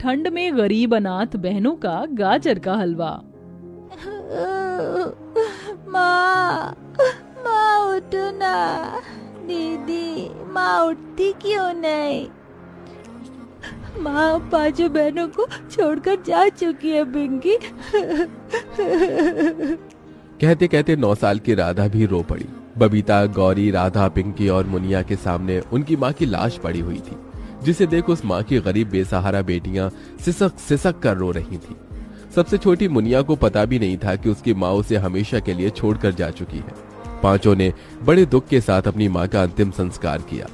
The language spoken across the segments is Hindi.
ठंड में गरीब अनाथ बहनों का गाजर का हलवा। माँ, माँ उठो ना। दीदी, माँ उठती क्यों नहीं? माँ पांचों बहनों को छोड़कर जा चुकी है पिंकी। कहते कहते 9 साल की राधा भी रो पड़ी। बबीता, गौरी, राधा, पिंकी और मुनिया के सामने उनकी माँ की लाश पड़ी हुई थी, जिसे देख उस माँ की गरीब बेसहारा बेटियां सिसक सिसक कर रो रही थीं। सबसे छोटी मुनिया को पता भी नहीं था कि उसकी माँ उसे हमेशा के लिए छोड़कर जा चुकी है। पांचों ने बड़े दुख के साथ अपनी माँ का अंतिम संस्कार किया।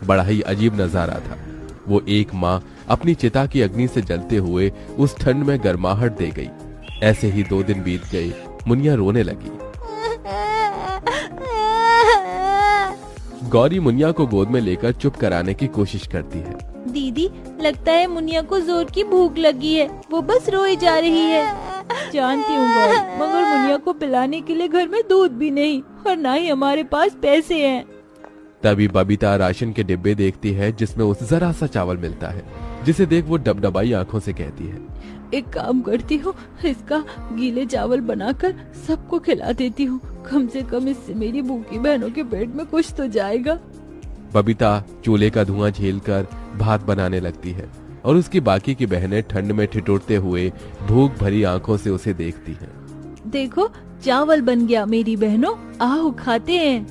बड़ा ही अजीब नजारा था। वो एक माँ अपनी चिता की अग्नि से जलते हुए उस ठंड में गर्माहट दे गई। ऐसे ही 2 दिन बीत गए। मुनिया रोने लगी। गौरी मुनिया को गोद में लेकर चुप कराने की कोशिश करती है। दीदी, लगता है मुनिया को जोर की भूख लगी है, वो बस रोई जा रही है। जानती हूँ गौरी, मगर मुनिया को पिलाने के लिए घर में दूध भी नहीं और ना ही हमारे पास पैसे हैं। तभी बबीता राशन के डिब्बे देखती है जिसमें उसे जरा सा चावल मिलता है, जिसे देख वो डबडबाई आंखों से कहती है, एक काम करती हूँ, इसका गीले चावल बनाकर सबको खिला देती हूँ। कम से कम इससे मेरी भूखी बहनों के पेट में कुछ तो जाएगा। बबीता चूल्हे का धुआं झेलकर भात बनाने लगती है और उसकी बाकी की बहनें ठंड में ठिठुरते हुए भूख भरी आंखों से उसे देखती हैं। देखो, चावल बन गया मेरी बहनों, आओ खाते हैं।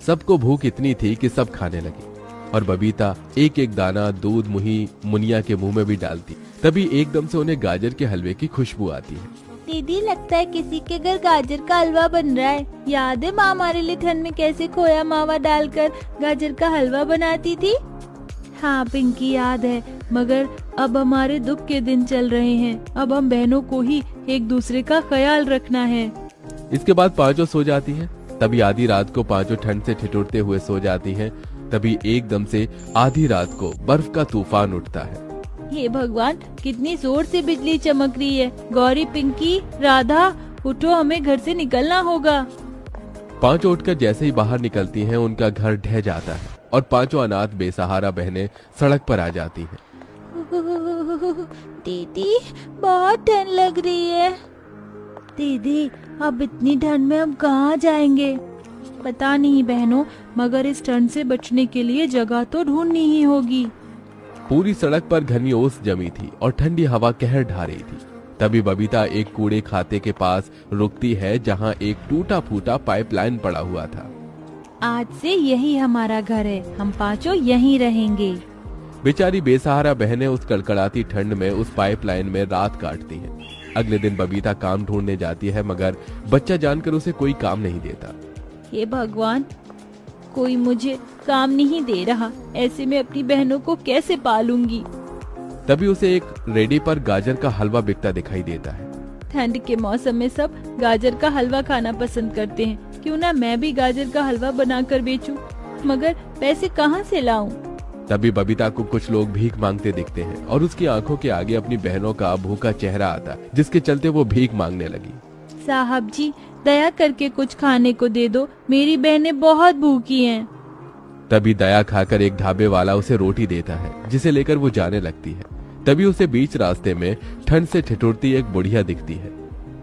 सबको भूख इतनी थी कि सब खाने लगे और बबीता एक एक दाना दूध मुही मुनिया के मुंह में भी डालती। तभी एकदम से उन्हें गाजर के हलवे की खुशबू आती है। दीदी, लगता है किसी के घर गाजर का हलवा बन रहा है। याद है माँ हमारे लिए ठंड में कैसे खोया मावा डालकर गाजर का हलवा बनाती थी? हाँ पिंकी, याद है, मगर अब हमारे दुख के दिन चल रहे हैं। अब हम बहनों को ही एक दूसरे का ख्याल रखना है। इसके बाद पांचों सो जाती हैं। तभी आधी रात को पांचों ठंड से ठिठुरते हुए सो जाती हैं। तभी एकदम से आधी रात को बर्फ का तूफान उठता है। हे भगवान, कितनी जोर से बिजली चमक रही है। गौरी, पिंकी, राधा, उठो, हमें घर से निकलना होगा। पांचों उठकर जैसे ही बाहर निकलती हैं, उनका घर ढह जाता है और पांचों अनाथ बेसहारा बहनें सड़क पर आ जाती हैं। दीदी, बहुत ठंड लग रही है। दीदी, अब इतनी ठंड में हम कहाँ जाएंगे? पता नहीं बहनों, मगर इस ठंड से बचने के लिए जगह तो ढूंढनी ही होगी। पूरी सड़क पर घनी ओस जमी थी और ठंडी हवा कहर ढा रही थी। तभी बबीता एक कूड़े खाते के पास रुकती है, जहां एक टूटा फूटा पाइपलाइन पड़ा हुआ था। आज से यही हमारा घर है, हम पांचों यहीं रहेंगे। बेचारी बेसहारा बहनें उस कड़कड़ाती ठंड में उस पाइपलाइन में रात काटती हैं। अगले दिन बबीता काम ढूंढने जाती है, मगर बच्चा जानकर उसे कोई काम नहीं देता। हे भगवान, कोई मुझे काम नहीं दे रहा, ऐसे में अपनी बहनों को कैसे पालूंगी? तभी उसे एक रेडी पर गाजर का हलवा बिकता दिखाई देता है। ठंड के मौसम में सब गाजर का हलवा खाना पसंद करते हैं, क्यों ना मैं भी गाजर का हलवा बनाकर बेचूं? मगर पैसे कहाँ से लाऊं? तभी बबीता को कुछ लोग भीख मांगते दिखते हैं और उसकी आंखों के आगे अपनी बहनों का भूखा चेहरा आता, जिसके चलते वो भीख मांगने लगी। साहब जी, दया करके कुछ खाने को दे दो, मेरी बहनें बहुत भूखी हैं। तभी दया खाकर एक ढाबे वाला उसे रोटी देता है, जिसे लेकर वो जाने लगती है। तभी उसे बीच रास्ते में ठंड से ठिठुरती एक बुढ़िया दिखती है।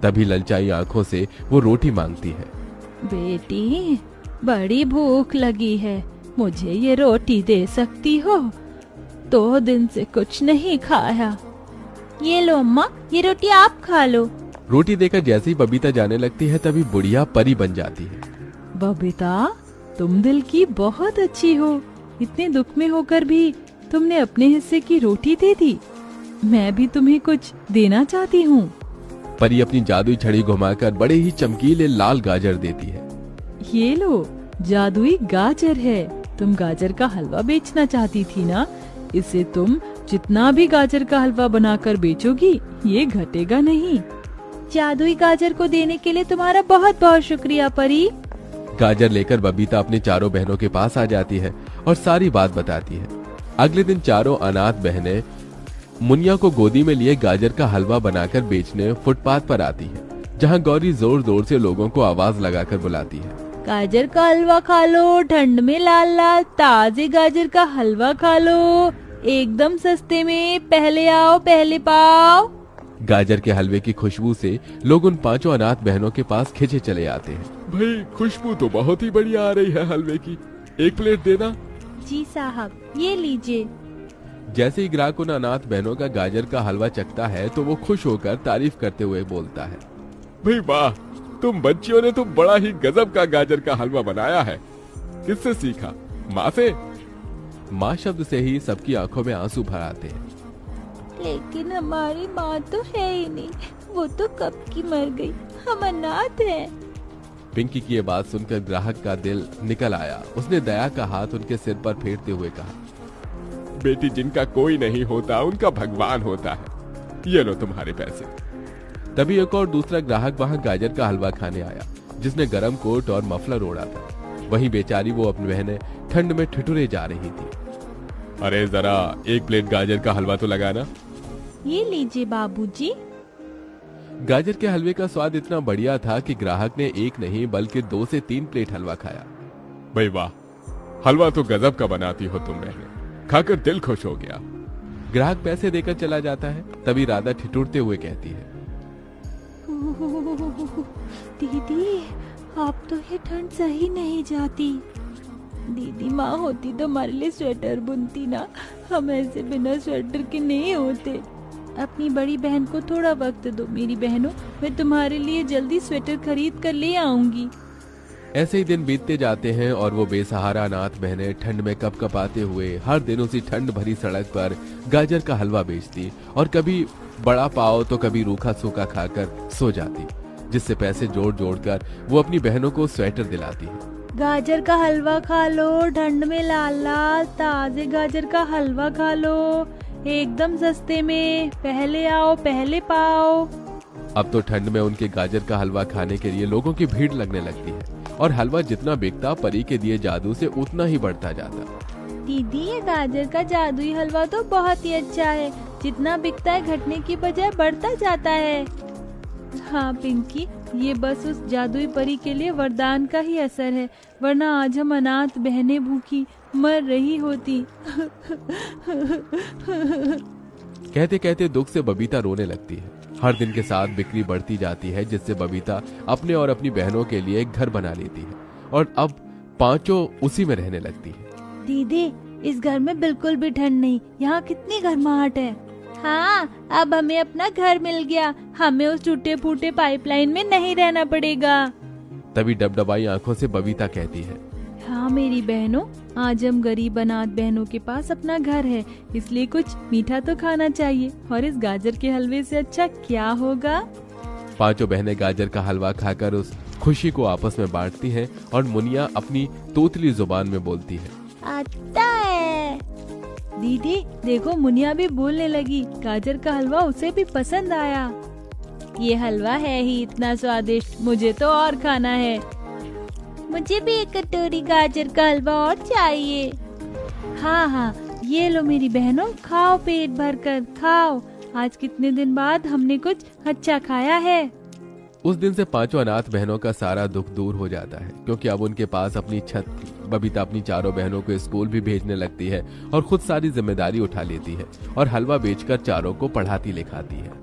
तभी ललचाई आंखों से वो रोटी मांगती है। बेटी, बड़ी भूख लगी है, मुझे ये रोटी दे सकती हो? 2 दिन से कुछ नहीं खाया। ये लो अम्मा, ये रोटी आप खा लो। रोटी देकर जैसे ही बबीता जाने लगती है, तभी बुढ़िया परी बन जाती है। बबीता, तुम दिल की बहुत अच्छी हो, इतने दुख में होकर भी तुमने अपने हिस्से की रोटी दे दी। मैं भी तुम्हें कुछ देना चाहती हूँ। परी अपनी जादुई छड़ी घुमाकर बड़े ही चमकीले लाल गाजर देती है। ये लो, जादुई गाजर है। तुम गाजर का हलवा बेचना चाहती थी ना? इसे तुम जितना भी गाजर का हलवा बनाकर बेचोगी, ये घटेगा नहीं। जादुई गाजर को देने के लिए तुम्हारा बहुत बहुत शुक्रिया परी। गाजर लेकर बबीता अपनी चारों बहनों के पास आ जाती है और सारी बात बताती है। अगले दिन चारों अनाथ बहनें मुनिया को गोदी में लिए गाजर का हलवा बनाकर बेचने फुटपाथ पर आती है, जहां गौरी जोर जोर से लोगों को आवाज लगाकर बुलाती है। गाजर का हलवा खा लो, ठंड में लाल लाल ताजे गाजर का हलवा खा लो। एकदम सस्ते में, पहले आओ पहले पाओ। गाजर के हलवे की खुशबू से लोग उन पांचों अनाथ बहनों के पास खिंचे चले आते हैं। भाई खुशबू तो बहुत ही बढ़िया आ रही है हलवे की, एक प्लेट देना। जी साहब, ये लीजिए। जैसे ही ग्राहक उन अनाथ बहनों का गाजर का हलवा चखता है तो वो खुश होकर तारीफ करते हुए बोलता है, भाई वाह, तुम बच्चियों ने तो बड़ा ही गजब का गाजर का हलवा बनाया है। किससे सीखा? माँ से? माँ शब्द से ही सबकी आंखों में आंसू भर आते हैं। लेकिन हमारी माँ तो है ही नहीं, वो तो कब की मर गई, हम अनाथ हैं। पिंकी की ये बात सुनकर ग्राहक का दिल निकल आया। उसने दया का हाथ उनके सिर पर फेरते हुए कहा, बेटी, जिनका कोई नहीं होता उनका भगवान होता है, ये लो तुम्हारे पैसे। तभी एक और दूसरा ग्राहक वहाँ गाजर का हलवा खाने आया, जिसने गरम कोट और मफलर ओढ़ा था। वहीं बेचारी वो अपनी बहनें ठंड में ठिठुरे जा रही थी। अरे जरा एक प्लेट गाजर का हलवा तो लगाना। ये लीजिए बाबूजी। गाजर के हलवे का स्वाद इतना बढ़िया था कि ग्राहक ने एक नहीं बल्कि 2 से 3 प्लेट हलवा खाया। भाई वाह, हलवा तो गजब का बनाती हो तुम बहनें, खाकर दिल खुश हो गया। ग्राहक पैसे देकर चला जाता है। तभी राधा ठिठुरते हुए कहती है, दीदी, आप तो ये ठंड सही नहीं जाती। दीदी माँ होती तो हमारे लिए स्वेटर बुनती ना, हम ऐसे बिना स्वेटर के नहीं होते। अपनी बड़ी बहन को थोड़ा वक्त दो मेरी बहनों, मैं तुम्हारे लिए जल्दी स्वेटर खरीद कर ले आऊंगी। ऐसे ही दिन बीतते जाते हैं और वो बेसहारा अनाथ बहनें ठंड में कपकपाते हुए हर दिन उसी ठंड भरी सड़क पर गाजर का हलवा बेचती और कभी बड़ा पाव तो कभी रूखा सूखा खाकर सो जाती, जिससे पैसे जोड़ जोड़ कर वो अपनी बहनों को स्वेटर दिलाती है। गाजर का हलवा खा लो, ठंड में लाल लाल ताजे गाजर का हलवा खा लो, एकदम सस्ते में, पहले आओ पहले पाओ। अब तो ठंड में उनके गाजर का हलवा खाने के लिए लोगों की भीड़ लगने लगती है और हलवा जितना बिकता परी के दिए जादू से उतना ही बढ़ता जाता। दीदी, ये गाजर का जादुई हलवा तो बहुत ही अच्छा है, जितना बिकता है घटने की बजाय बढ़ता जाता है। हाँ पिंकी, ये बस उस जादुई परी के लिए वरदान का ही असर है, वरना आज हम अनाथ बहनें भूखी मर रही होती। कहते कहते दुख से बबीता रोने लगती है। हर दिन के साथ बिक्री बढ़ती जाती है, जिससे बबीता अपने और अपनी बहनों के लिए एक घर बना लेती है और अब पांचों उसी में रहने लगती है। दीदी, इस घर में बिल्कुल भी ठंड नहीं, यहाँ कितनी गर्माहट है। हाँ, अब हमें अपना घर मिल गया, हमें उस टूटे फूटे पाइपलाइन में नहीं रहना पड़ेगा। तभी डबडबाई आंखों से बबीता कहती है, हाँ मेरी बहनों, आज हम गरीब अनाथ बहनों के पास अपना घर है, इसलिए कुछ मीठा तो खाना चाहिए, और इस गाजर के हलवे से अच्छा क्या होगा। पांचों बहनें गाजर का हलवा खाकर उस खुशी को आपस में बांटती हैं और मुनिया अपनी तोतली जुबान में बोलती है, आता है। दीदी देखो, मुनिया भी बोलने लगी, गाजर का हलवा उसे भी पसंद आया। ये हलवा है ही इतना स्वादिष्ट, मुझे तो और खाना है। मुझे भी एक कटोरी गाजर का हलवा और चाहिए। हाँ हाँ, ये लो मेरी बहनों, खाओ पेट भर कर खाओ, आज कितने दिन बाद हमने कुछ अच्छा खाया है। उस दिन से पांचों अनाथ बहनों का सारा दुख दूर हो जाता है, क्योंकि अब उनके पास अपनी छत थी। बबीता अपनी चारों बहनों को स्कूल भी भेजने लगती है और खुद सारी जिम्मेदारी उठा लेती है और हलवा बेचकर चारों को पढ़ाती लिखाती है।